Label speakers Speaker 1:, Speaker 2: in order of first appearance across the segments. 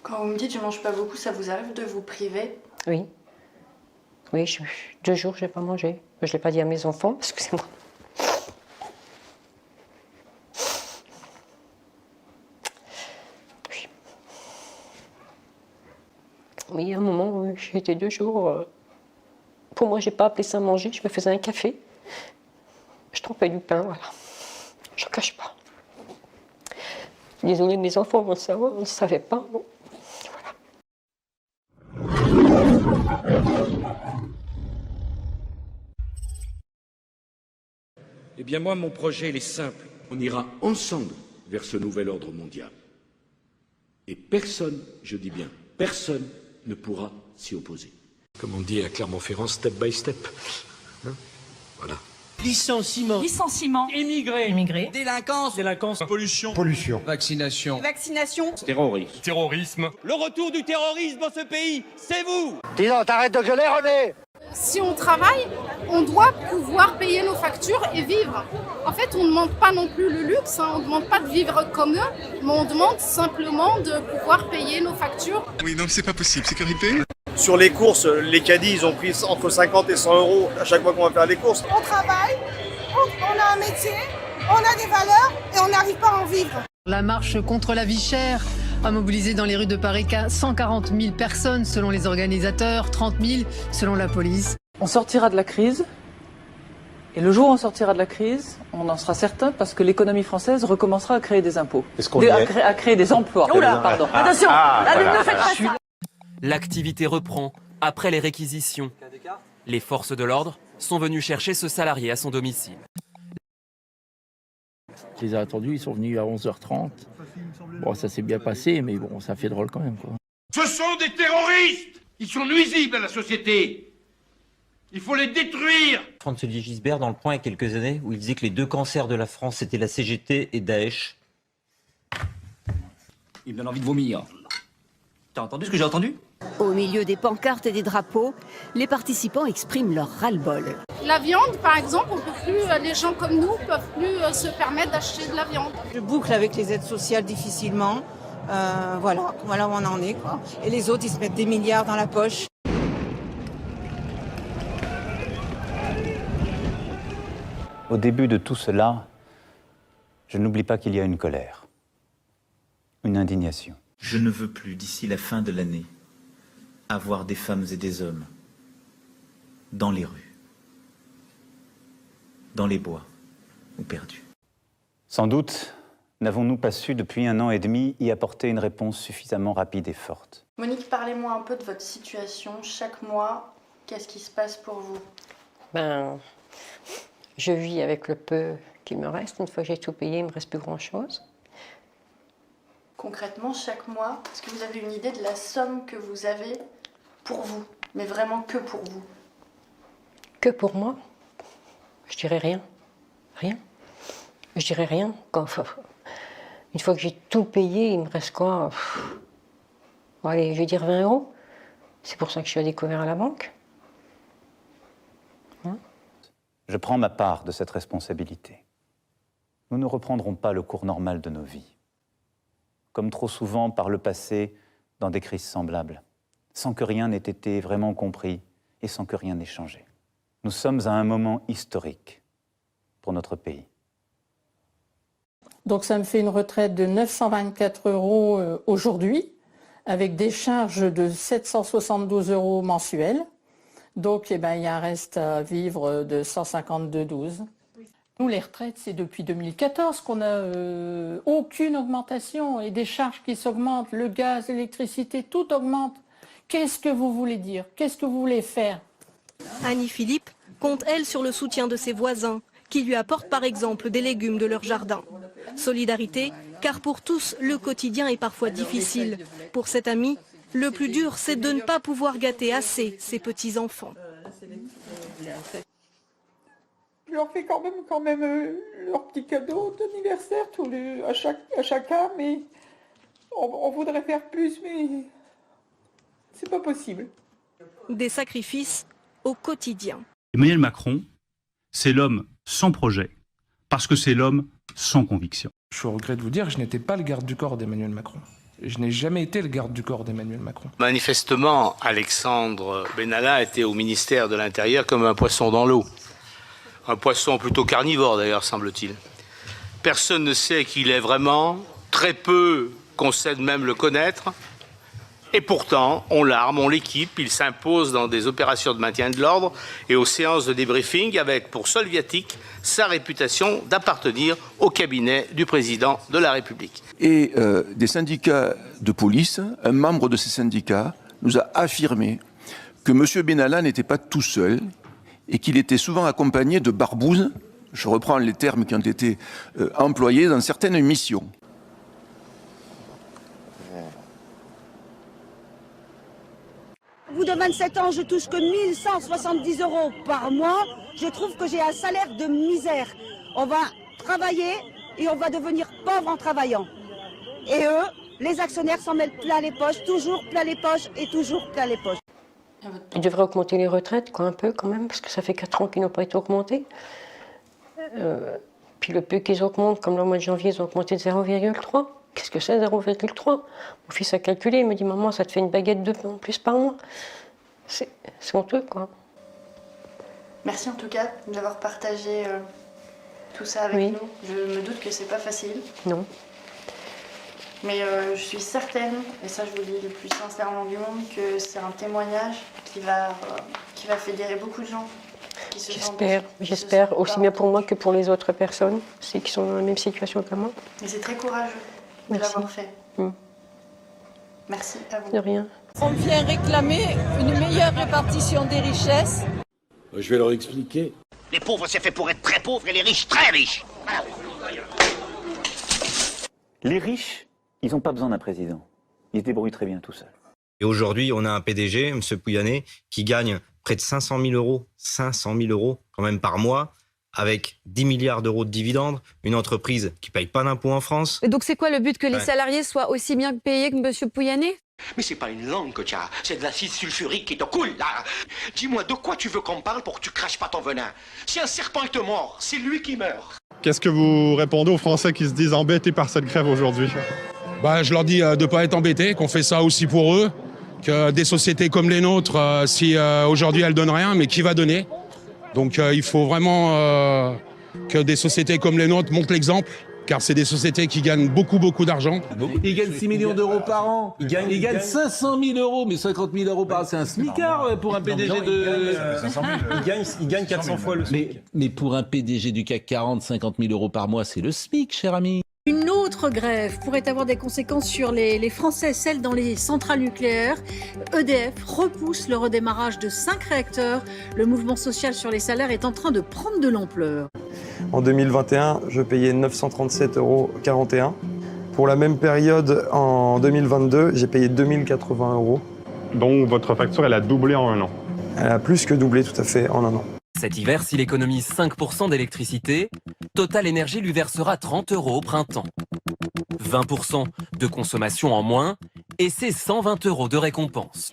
Speaker 1: Quand vous me dites je mange pas beaucoup, ça vous arrive de vous priver?
Speaker 2: Oui. Oui, 2 jours, je n'ai pas mangé. Je ne l'ai pas dit à mes enfants, excusez-moi. Oui. Mais il y a un moment, j'ai été 2 jours. Pour moi, je n'ai pas appelé ça manger. Je me faisais un café. Je trempais du pain, voilà. Je ne cache pas. Désolée, mes enfants vont le savoir, on ne savait pas. Bon.
Speaker 3: Eh bien moi, mon projet, il est simple. On ira ensemble vers ce nouvel ordre mondial. Et personne, je dis bien, personne ne pourra s'y opposer. Comme on dit à Clermont-Ferrand, step by step. Hein, voilà.
Speaker 4: Licenciement.
Speaker 5: Licenciement.
Speaker 4: Immigré.
Speaker 5: Immigré.
Speaker 4: Délinquance.
Speaker 5: Délinquance.
Speaker 4: Pollution.
Speaker 6: Vaccination.
Speaker 5: Vaccination.
Speaker 3: Terrorisme.
Speaker 4: Terrorisme. Le retour du terrorisme dans ce pays, c'est vous.
Speaker 7: Dis donc, t'arrêtes de gueuler, René!
Speaker 8: Si on travaille, on doit pouvoir payer nos factures et vivre. En fait, on ne demande pas non plus le luxe, on ne demande pas de vivre comme eux, mais on demande simplement de pouvoir payer nos factures.
Speaker 9: Oui, non, c'est pas possible. Sécurité?
Speaker 10: Sur les courses, les caddies, ils ont pris entre 50 et 100 euros à chaque fois qu'on va faire les courses.
Speaker 11: On travaille, on a un métier, on a des valeurs et on n'arrive pas à en vivre.
Speaker 12: La marche contre la vie chère a mobilisé dans les rues de Paris 140 000 personnes selon les organisateurs, 30 000 selon la police.
Speaker 13: On sortira de la crise, et le jour où on sortira de la crise, on en sera certain parce que l'économie française recommencera à créer des impôts, à créer des emplois. Oula, pardon. Attention, ne faites pas ça.
Speaker 14: L'activité reprend après les réquisitions. Les forces de l'ordre sont venues chercher ce salarié à son domicile.
Speaker 15: Je les ai attendus, ils sont venus à 11h30. Bon, ça s'est bien passé, mais bon, ça fait drôle quand même, quoi.
Speaker 3: Ce sont des terroristes! Ils sont nuisibles à la société! Il faut les détruire!
Speaker 16: François-Olivier Gisbert dans Le Point il y a quelques années, où il disait que les deux cancers de la France, c'était la CGT et Daesh.
Speaker 17: Il me donne envie de vomir. T'as entendu ce que j'ai entendu?
Speaker 18: Au milieu des pancartes et des drapeaux, les participants expriment leur ras-le-bol.
Speaker 8: La viande, par exemple, les gens comme nous ne peuvent plus se permettre d'acheter de la viande.
Speaker 11: Je boucle avec les aides sociales difficilement. Voilà où on en est, quoi. Et les autres, ils se mettent des milliards dans la poche.
Speaker 19: Au début de tout cela, je n'oublie pas qu'il y a une colère, une indignation.
Speaker 20: Je ne veux plus, d'ici la fin de l'année, avoir des femmes et des hommes dans les rues, dans les bois ou perdus.
Speaker 19: Sans doute n'avons-nous pas su depuis 1 an et demi y apporter une réponse suffisamment rapide et forte.
Speaker 1: Monique, parlez-moi un peu de votre situation. Chaque mois, qu'est-ce qui se passe pour vous?
Speaker 2: Je vis avec le peu qu'il me reste. Une fois que j'ai tout payé, il ne me reste plus grand-chose.
Speaker 1: Concrètement, chaque mois, est-ce que vous avez une idée de la somme que vous avez pour vous? Mais vraiment que pour vous?
Speaker 2: Que pour moi? Je dirais rien. Rien. Je dirais rien. Une fois que j'ai tout payé, il me reste quoi? Allez, je vais dire 20 euros. C'est pour ça que je suis allée découvrir à la banque.
Speaker 19: Je prends ma part de cette responsabilité. Nous ne reprendrons pas le cours normal de nos vies. Comme trop souvent par le passé, dans des crises semblables, sans que rien n'ait été vraiment compris et sans que rien n'ait changé. Nous sommes à un moment historique pour notre pays.
Speaker 5: Donc ça me fait une retraite de 924 euros aujourd'hui, avec des charges de 772 euros mensuels. Donc il y a un reste à vivre de 152,12. Nous, les retraites, c'est depuis 2014 qu'on n'a aucune augmentation et des charges qui s'augmentent, le gaz, l'électricité, tout augmente. Qu'est-ce que vous voulez dire? Qu'est-ce que vous voulez faire?
Speaker 11: Annie Philippe compte, elle, sur le soutien de ses voisins, qui lui apportent par exemple des légumes de leur jardin. Solidarité, car pour tous, le quotidien est parfois difficile. Pour cette amie, le plus dur, c'est de ne pas pouvoir gâter assez ses petits-enfants.
Speaker 5: Je leur fais quand même leur petit cadeau d'anniversaire à chacun, mais on voudrait faire plus, mais c'est pas possible.
Speaker 11: Des sacrifices au quotidien.
Speaker 2: Emmanuel Macron, c'est l'homme sans projet, parce que c'est l'homme sans conviction.
Speaker 3: Je regrette de vous dire que je n'étais pas le garde du corps d'Emmanuel Macron.
Speaker 6: Je n'ai jamais été le garde du corps d'Emmanuel Macron.
Speaker 21: Manifestement, Alexandre Benalla était au ministère de l'Intérieur comme un poisson dans l'eau. Un poisson plutôt carnivore d'ailleurs, semble-t-il. Personne ne sait qui il est vraiment, très peu concèdent même le connaître. Et pourtant, on l'arme, on l'équipe, il s'impose dans des opérations de maintien de l'ordre et aux séances de débriefing avec pour seul viatique sa réputation d'appartenir au cabinet du président de la République.
Speaker 9: Et des syndicats de police, un membre de ces syndicats nous a affirmé que M. Benalla n'était pas tout seul et qu'il était souvent accompagné de barbouzes, je reprends les termes qui ont été employés dans certaines missions.
Speaker 22: Au bout de 27 ans, je touche que 1170 € par mois. Je trouve que j'ai un salaire de misère. On va travailler et on va devenir pauvre en travaillant. Et eux, les actionnaires s'en mettent plein les poches, toujours plein les poches et toujours plein les poches.
Speaker 2: Ils devraient augmenter les retraites, quoi, un peu quand même, parce que ça fait 4 ans qu'ils n'ont pas été augmentés. Puis le peu qu'ils augmentent, comme le mois de janvier, ils ont augmenté de 0,3. Qu'est-ce que c'est 0,3? Mon fils a calculé, il me dit « Maman, ça te fait une baguette de pain en plus par mois. » C'est honteux, quoi.
Speaker 1: Merci en tout cas d'avoir partagé tout ça avec nous. Je me doute que c'est pas facile.
Speaker 2: Non.
Speaker 1: Mais je suis certaine, et ça je vous le dis le plus sincèrement du monde, que c'est un témoignage qui va fédérer beaucoup de gens.
Speaker 2: J'espère, aussi bien pour moi que pour les autres personnes qui sont dans la même situation que moi.
Speaker 1: Mais c'est très courageux de l'avoir fait. Merci à vous.
Speaker 2: De rien.
Speaker 5: On vient réclamer une meilleure répartition des richesses.
Speaker 3: Je vais leur expliquer.
Speaker 7: Les pauvres, c'est fait pour être très pauvres et les riches, très riches.
Speaker 19: Les riches, ils n'ont pas besoin d'un président. Ils se débrouillent très bien tout seuls.
Speaker 16: Et aujourd'hui, on a un PDG, M. Pouyanné, qui gagne près de 500 000 euros, 500 000 euros quand même par mois, avec 10 milliards d'euros de dividendes, une entreprise qui ne paye pas d'impôts en France.
Speaker 23: Et donc c'est quoi le but, que les salariés soient aussi bien payés que M. Pouyanné?
Speaker 7: Mais c'est pas une langue que tu as, c'est de l'acide sulfurique qui te coule, là. Dis-moi, de quoi tu veux qu'on parle pour que tu craches pas ton venin? Si un serpent te mord, c'est lui qui meurt.
Speaker 24: Qu'est-ce que vous répondez aux Français qui se disent embêtés par cette grève aujourd'hui?
Speaker 6: Je leur dis de ne pas être embêtés, qu'on fait ça aussi pour eux, que des sociétés comme les nôtres, si aujourd'hui elles donnent rien, mais qui va donner? Donc il faut vraiment que des sociétés comme les nôtres montrent l'exemple, car c'est des sociétés qui gagnent beaucoup d'argent.
Speaker 25: Ils gagnent 6 millions d'euros par an. Ils gagnent 500 000 euros, mais 50 000 euros par an, c'est un smicard pour un PDG de...
Speaker 16: Ils gagnent 400 fois le SMIC.
Speaker 25: Mais pour un PDG du CAC 40, 50 000 euros par mois, c'est le SMIC, cher ami.
Speaker 23: Une autre grève pourrait avoir des conséquences sur les Français, celles dans les centrales nucléaires. EDF repousse le redémarrage de 5 réacteurs. Le mouvement social sur les salaires est en train de prendre de l'ampleur.
Speaker 26: En 2021, je payais 937,41 €. Pour la même période, en 2022, j'ai payé 2080 €.
Speaker 24: Donc votre facture, elle a doublé en un an?
Speaker 26: Elle a plus que doublé, tout à fait, en un an.
Speaker 14: Cet hiver, s'il économise 5% d'électricité, Total Energy lui versera 30 € au printemps. 20% de consommation en moins et c'est 120 € de récompense.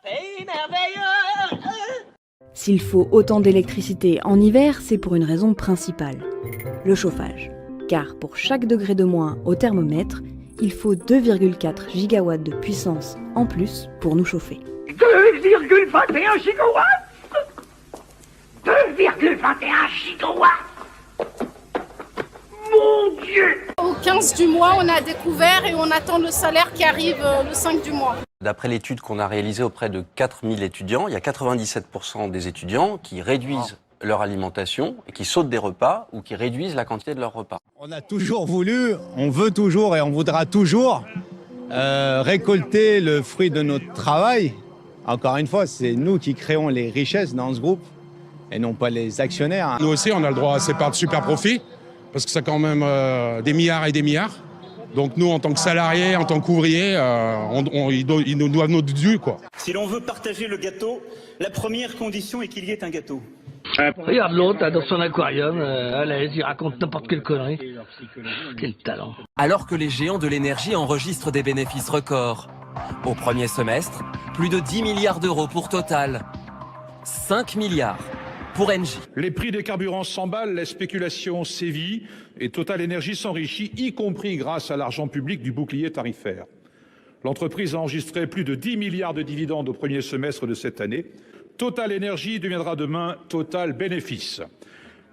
Speaker 22: Pays merveilleux.
Speaker 23: S'il faut autant d'électricité en hiver, c'est pour une raison principale, le chauffage. Car pour chaque degré de moins au thermomètre, il faut 2,4 gigawatts de puissance en plus pour nous chauffer.
Speaker 22: 2,21 gigawatts 2,21 gigawatts. Mon Dieu!
Speaker 8: Au 15 du mois, on a découvert et on attend le salaire qui arrive le 5 du mois.
Speaker 27: D'après l'étude qu'on a réalisée auprès de 4000 étudiants, il y a 97% des étudiants qui réduisent leur alimentation et qui sautent des repas ou qui réduisent la quantité de leurs repas.
Speaker 28: On a toujours voulu, on veut toujours et on voudra toujours récolter le fruit de notre travail. Encore une fois, c'est nous qui créons les richesses dans ce groupe et non pas les actionnaires.
Speaker 6: Nous aussi, on a le droit à ces parts de super profit, parce que c'est quand même des milliards et des milliards. Donc nous, en tant que salariés, en tant qu'ouvriers, ils nous doivent notre dû, quoi.
Speaker 29: Si l'on veut partager le gâteau, la première condition est qu'il y ait un gâteau.
Speaker 30: Regarde l'autre dans son aquarium, à l'aise, il raconte n'importe quelle connerie. Quel talent.
Speaker 14: Alors que les géants de l'énergie enregistrent des bénéfices records. Au premier semestre, plus de 10 milliards d'euros pour Total. 5 milliards pour Engie.
Speaker 4: Les prix des carburants s'emballent, la spéculation sévit et Total Energy s'enrichit, y compris grâce à l'argent public du bouclier tarifaire. L'entreprise a enregistré plus de 10 milliards de dividendes au premier semestre de cette année. Total Energy deviendra demain Total Bénéfice.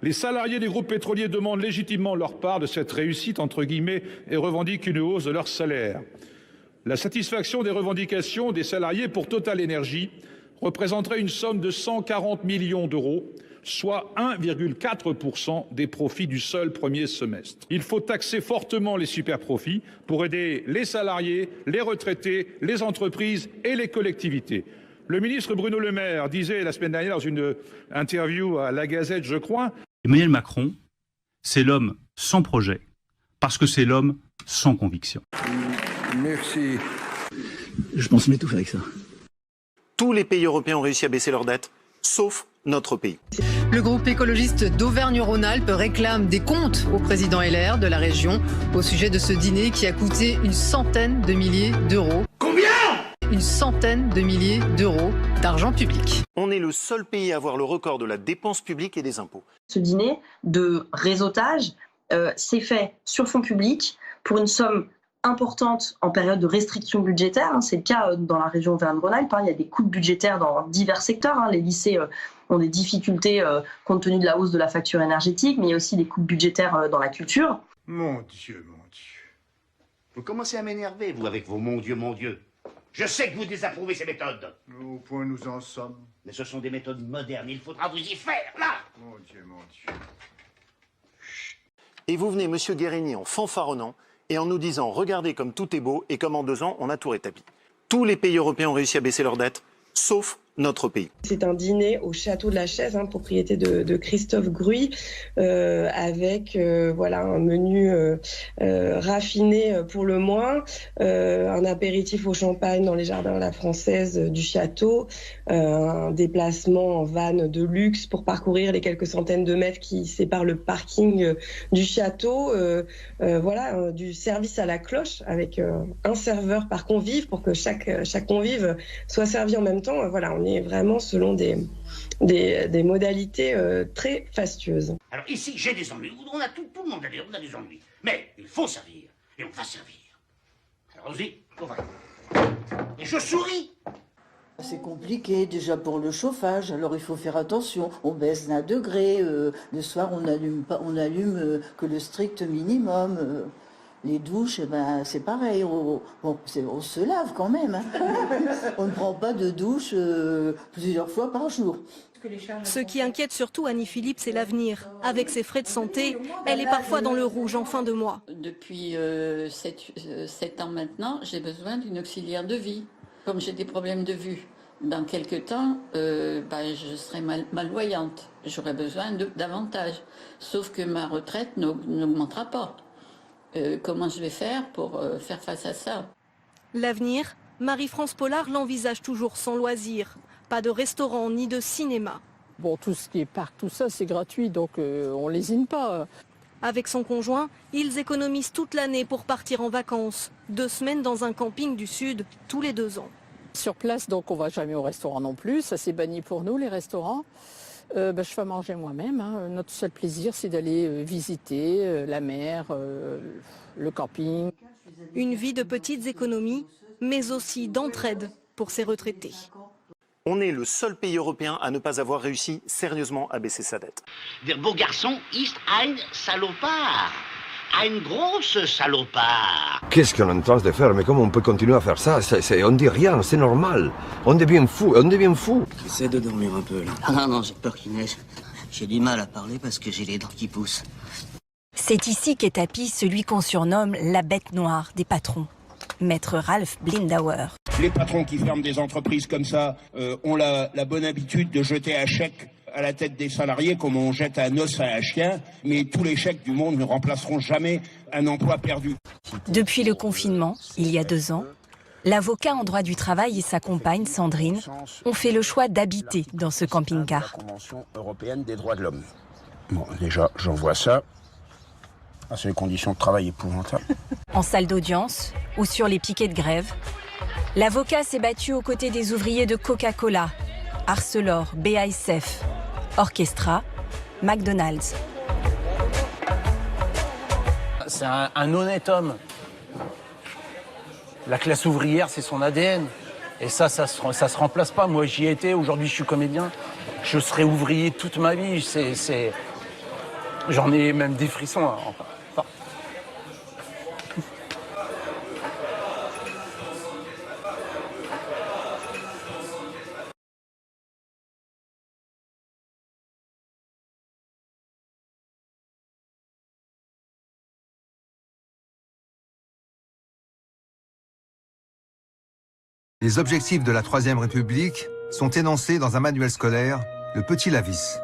Speaker 4: Les salariés des groupes pétroliers demandent légitimement leur part de cette réussite, entre guillemets, et revendiquent une hausse de leur salaire. La satisfaction des revendications des salariés pour Total Energy représenterait une somme de 140 millions d'euros, soit 1,4% des profits du seul premier semestre. Il faut taxer fortement les superprofits pour aider les salariés, les retraités, les entreprises et les collectivités. Le ministre Bruno Le Maire disait la semaine dernière dans une interview à La Gazette, je crois,
Speaker 10: Emmanuel Macron, c'est l'homme sans projet, parce que c'est l'homme sans conviction.
Speaker 9: Merci.
Speaker 25: Je pense m'étouffer avec ça.
Speaker 7: Tous les pays européens ont réussi à baisser leurs dettes, sauf notre pays.
Speaker 11: Le groupe écologiste d'Auvergne-Rhône-Alpes réclame des comptes au président LR de la région au sujet de ce dîner qui a coûté une centaine de milliers d'euros.
Speaker 7: Combien ?
Speaker 11: Une centaine de milliers d'euros d'argent public.
Speaker 7: On est le seul pays à avoir le record de la dépense publique et des impôts.
Speaker 12: Ce dîner de réseautage s'est fait sur fonds publics pour une somme importante en période de restriction budgétaire. C'est le cas dans la région Auvergne-Rhône-Alpes. Il y a des coupes budgétaires dans divers secteurs. Les lycées ont des difficultés compte tenu de la hausse de la facture énergétique, mais il y a aussi des coupes budgétaires dans la culture.
Speaker 13: Mon Dieu, mon Dieu. Vous commencez à m'énerver, vous, avec vos mon Dieu, mon Dieu. Je sais que vous désapprouvez ces méthodes. Au point nous en sommes. Mais ce sont des méthodes modernes, il faudra vous y faire, là. Mon Dieu, mon Dieu.
Speaker 7: Et vous venez, monsieur Guérini, en fanfaronnant et en nous disant « Regardez comme tout est beau et comme en 2 ans, on a tout rétabli ». Tous les pays européens ont réussi à baisser leurs dettes, sauf notre pays.
Speaker 15: C'est un dîner au château de la Chaise, propriété de Christophe Gruy, avec voilà, un menu raffiné pour le moins, un apéritif au champagne dans les jardins à la française du château, un déplacement en van de luxe pour parcourir les quelques centaines de mètres qui séparent le parking du château, voilà, du service à la cloche avec un serveur par convive pour que chaque convive soit servi en même temps. Voilà, on est vraiment selon des modalités très fastueuses.
Speaker 13: Alors ici, j'ai des ennuis. On a tout le monde a des ennuis. Mais il faut servir. Et on va servir. Alors allons-y, on va. Et je souris.
Speaker 17: C'est compliqué déjà pour le chauffage, alors il faut faire attention. On baisse d'1 degré. Le soir, on allume que le strict minimum. Les douches, c'est pareil, on se lave quand même. On ne prend pas de douche plusieurs fois par jour.
Speaker 18: Ce qui inquiète surtout Annie Philippe, c'est l'avenir. Avec ses frais de santé, elle est parfois dans le rouge en fin de mois.
Speaker 17: Depuis 7 ans maintenant, j'ai besoin d'une auxiliaire de vie. Comme j'ai des problèmes de vue, dans quelques temps, je serai malvoyante. J'aurai besoin davantage. Sauf que ma retraite n'augmentera pas. Comment je vais faire pour faire face à ça?
Speaker 18: L'avenir, Marie-France Pollard l'envisage toujours sans loisir. Pas de restaurant ni de cinéma.
Speaker 5: Bon, tout ce qui est parc, tout ça, c'est gratuit, donc on lésine pas.
Speaker 18: Avec son conjoint, ils économisent toute l'année pour partir en vacances. 2 semaines dans un camping du Sud, tous les 2 ans.
Speaker 5: Sur place, donc on va jamais au restaurant non plus. Ça, c'est banni pour nous, les restaurants. Je fais manger moi-même. Notre seul plaisir, c'est d'aller visiter la mer, le camping.
Speaker 18: Une vie de petites économies, mais aussi d'entraide pour ces retraités.
Speaker 7: On est le seul pays européen à ne pas avoir réussi sérieusement à baisser sa dette.
Speaker 13: Der beau garçon ist ein salopard. Ein grosse salopard.
Speaker 20: Qu'est-ce qu'on est en train de faire? Mais comment on peut continuer à faire ça? On dit rien, c'est normal. On devient fou,
Speaker 21: J'essaie de dormir un peu là. Ah non, j'ai peur qu'il neige. J'ai du mal à parler parce que j'ai les dents qui poussent.
Speaker 31: C'est ici qu'est tapi celui qu'on surnomme la bête noire des patrons, Maître Ralph Blindauer.
Speaker 13: Les patrons qui ferment des entreprises comme ça ont la bonne habitude de jeter un chèque à la tête des salariés comme on jette un os à un chien, mais tous les chèques du monde ne remplaceront jamais un emploi perdu.
Speaker 31: Depuis le confinement, il y a 2 ans, l'avocat en droit du travail et sa compagne, Sandrine, ont fait le choix d'habiter dans ce camping-car.
Speaker 13: La Convention européenne des droits de l'homme. Bon, déjà, j'envoie ça. C'est les conditions de travail épouvantables.
Speaker 31: En salle d'audience ou sur les piquets de grève, l'avocat s'est battu aux côtés des ouvriers de Coca-Cola, Arcelor, BASF, Orchestra, McDonald's.
Speaker 1: C'est un honnête homme. La classe ouvrière, c'est son ADN. Et ça se remplace pas. Moi, j'y ai été. Aujourd'hui, je suis comédien. Je serai ouvrier toute ma vie. J'en ai même des frissons. Enfin.
Speaker 2: Les objectifs de la Troisième République sont énoncés dans un manuel scolaire, le Petit Lavis.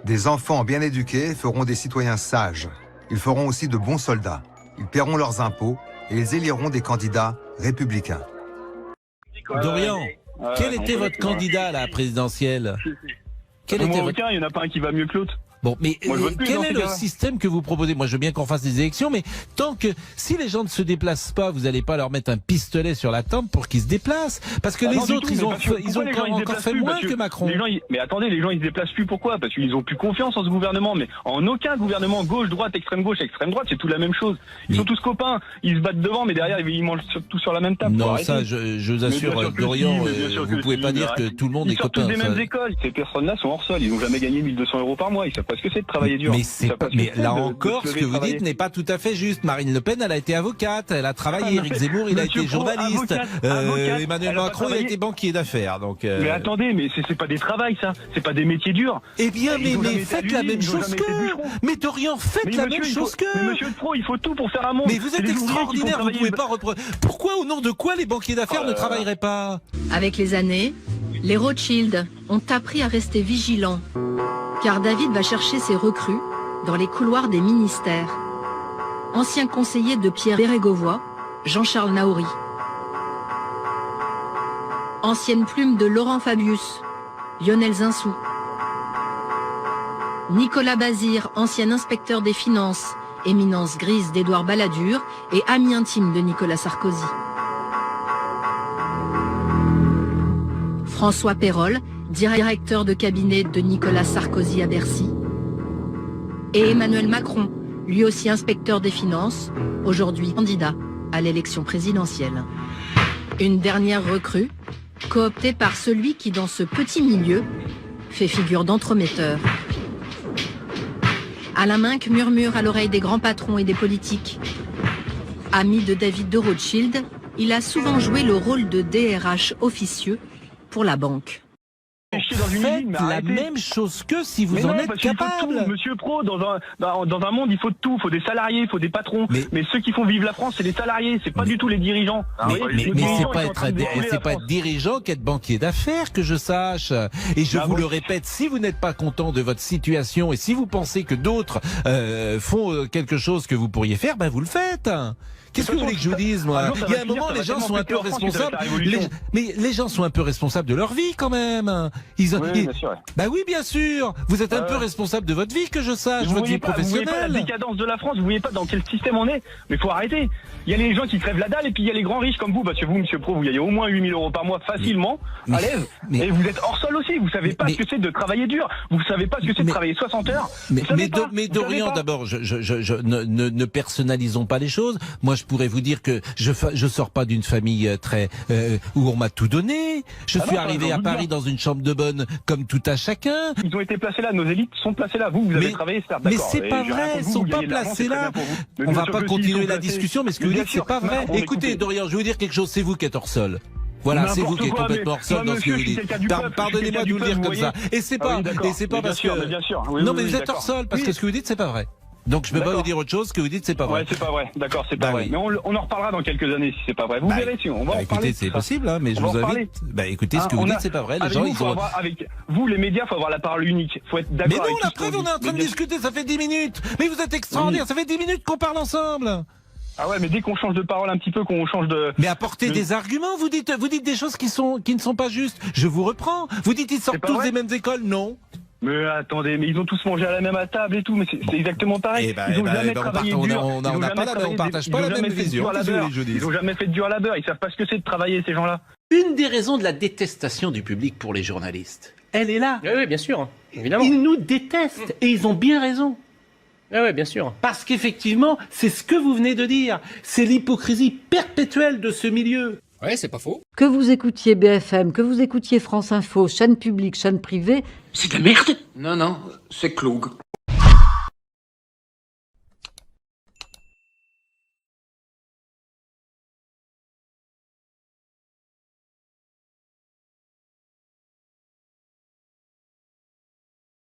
Speaker 2: Des enfants bien éduqués feront des citoyens sages. Ils feront aussi de bons soldats. Ils paieront leurs impôts et ils éliront des candidats républicains.
Speaker 25: Dorian, quel était votre candidat à la présidentielle? Quel était votre...
Speaker 3: Il n'y en a pas un qui va mieux que l'autre.
Speaker 25: Bon, mais quel est le système que vous proposez? Moi, je veux bien qu'on fasse des élections, mais tant que si les gens ne se déplacent pas, vous n'allez pas leur mettre un pistolet sur la tempe pour qu'ils se déplacent, parce que les autres, ils ont encore fait moins que Macron.
Speaker 3: Mais attendez, les gens ils se déplacent plus. Pourquoi? Parce qu'ils ont plus confiance en ce gouvernement. Mais en aucun gouvernement gauche, droite, extrême gauche, extrême droite, c'est tout la même chose. Ils sont tous copains. Ils se battent devant, mais derrière ils mangent tout sur la même table.
Speaker 25: Non, ça, je vous assure, Dorian, vous pouvez pas dire que tout le monde est copain.
Speaker 3: Ils sortent tous des mêmes écoles. Ces personnes-là sont hors sol. Ils n'ont jamais gagné 1 200 € par mois. Ils savent pas ce que c'est de travailler dur.
Speaker 25: Mais là encore, ce que vous dites n'est pas tout à fait juste. Marine Le Pen, elle a été avocate, elle a travaillé. Éric Zemmour, il a été journaliste. Emmanuel Macron, il a été banquier d'affaires. Donc.
Speaker 3: Mais attendez, mais c'est pas des travails, ça. C'est pas des métiers durs.
Speaker 25: Eh bien, mais faites la même chose qu'eux. Mais Dorian, faites la même chose qu'eux.
Speaker 3: Mais monsieur le pro, il faut tout pour faire un monde.
Speaker 25: Mais vous êtes extraordinaire. Vous pouvez pas reprendre. Pourquoi, au nom de quoi, les banquiers d'affaires ne travailleraient pas?
Speaker 11: Avec les années, les Rothschild ont appris à rester vigilants. Car David va chercher ses recrues dans les couloirs des ministères. Ancien conseiller de Pierre Bérégovoy, Jean-Charles Naouri. Ancienne plume de Laurent Fabius, Lionel Zinsou. Nicolas Bazir, ancien inspecteur des finances, éminence grise d'Édouard Balladur et ami intime de Nicolas Sarkozy. François Pérolle, directeur de cabinet de Nicolas Sarkozy à Bercy. Et Emmanuel Macron, lui aussi inspecteur des finances, aujourd'hui candidat à l'élection présidentielle. Une dernière recrue, cooptée par celui qui, dans ce petit milieu, fait figure d'entremetteur. Alain Minc murmure à l'oreille des grands patrons et des politiques. Ami de David de Rothschild, il a souvent joué le rôle de DRH officieux pour la banque.
Speaker 25: Faites la même chose que si vous en êtes capable.
Speaker 3: Monsieur Pro, dans un monde, il faut de tout. Il faut des salariés, il faut des patrons. Mais ceux qui font vivre la France, c'est les salariés. C'est pas du tout les dirigeants.
Speaker 25: Mais c'est pas être dirigeant qu'être banquier d'affaires, que je sache. Et je vous le répète, si vous n'êtes pas content de votre situation et si vous pensez que d'autres font quelque chose que vous pourriez faire, ben vous le faites. Qu'est-ce que vous voulez que je vous dise, moi? Il y a un moment, les gens sont un peu responsables. Mais les gens sont un peu responsables de leur vie, quand même. Bah oui, bien sûr. Vous êtes un peu responsable de votre vie, que je sache, votre vie professionnelle.
Speaker 3: Vous voyez pas la décadence de la France, vous voyez pas dans quel système on est. Mais faut arrêter. Il y a les gens qui crèvent la dalle et puis il y a les grands riches comme vous. Parce que vous, monsieur Pro, vous gagnez au moins 8 000 € par mois facilement, à l'aise. Et vous êtes hors sol aussi. Vous savez pas ce que c'est de travailler dur. Vous savez pas ce que c'est de travailler 60 heures.
Speaker 25: Mais Dorian, d'abord, ne personnalisons pas les choses. Moi, je pourrais vous dire que je sors pas d'une famille où on m'a tout donné. Je suis arrivé à Paris dans une chambre de bonne comme tout à chacun.
Speaker 3: Ils ont été placés là, nos élites sont placées là. Vous avez travaillé, certes, d'accord.
Speaker 25: Mais c'est pas vrai, ils sont pas placés là. On va pas continuer la discussion, mais ce que vous dites, c'est pas vrai. Écoutez, Dorian, je vais vous dire quelque chose, c'est vous qui êtes hors sol. Voilà, c'est vous qui êtes complètement hors sol dans ce que vous dites. Pardonnez-moi de vous le dire comme ça. Et c'est pas parce que... Non, mais vous êtes hors sol, parce que ce que vous dites, c'est pas vrai. Donc je peux pas vous dire autre chose, ce que vous dites c'est pas vrai.
Speaker 3: Ouais, c'est pas vrai. D'accord, c'est pas vrai. Mais on en reparlera dans quelques années si c'est pas vrai. Vous verrez si on va en parler.
Speaker 25: Écoutez, c'est possible hein, mais je vous invite. Écoutez, ce que vous dites c'est pas vrai, les gens ils ont
Speaker 3: avec vous les médias, faut avoir la parole unique. Faut être d'accord.
Speaker 25: Mais non, la preuve on est en train de discuter, ça fait 10 minutes. Mais vous êtes extraordinaire, ça fait 10 minutes qu'on parle ensemble.
Speaker 3: Ah ouais, mais dès qu'on change de parole un petit peu, qu'on change de...
Speaker 25: Mais apportez des arguments, vous dites des choses qui ne sont pas justes. Je vous reprends. Vous dites ils sortent tous des mêmes écoles, non?
Speaker 3: Mais attendez, mais ils ont tous mangé à la même table et tout, mais c'est exactement pareil. Ils ont jamais travaillé dur.
Speaker 25: On partage pas la même vision.
Speaker 3: Ils ont jamais fait de dur labeur. Ils savent pas ce que c'est de travailler, ces gens-là.
Speaker 25: Une des raisons de la détestation du public pour les journalistes,
Speaker 6: elle est là.
Speaker 8: Oui, bien sûr, évidemment.
Speaker 6: Ils nous détestent et ils ont bien raison.
Speaker 8: Oui, bien sûr.
Speaker 6: Parce qu'effectivement, c'est ce que vous venez de dire. C'est l'hypocrisie perpétuelle de ce milieu.
Speaker 8: Ouais, c'est pas faux.
Speaker 16: Que vous écoutiez BFM, que vous écoutiez France Info, chaîne publique, chaîne privée...
Speaker 21: C'est de la merde.
Speaker 8: Non, c'est Cloug.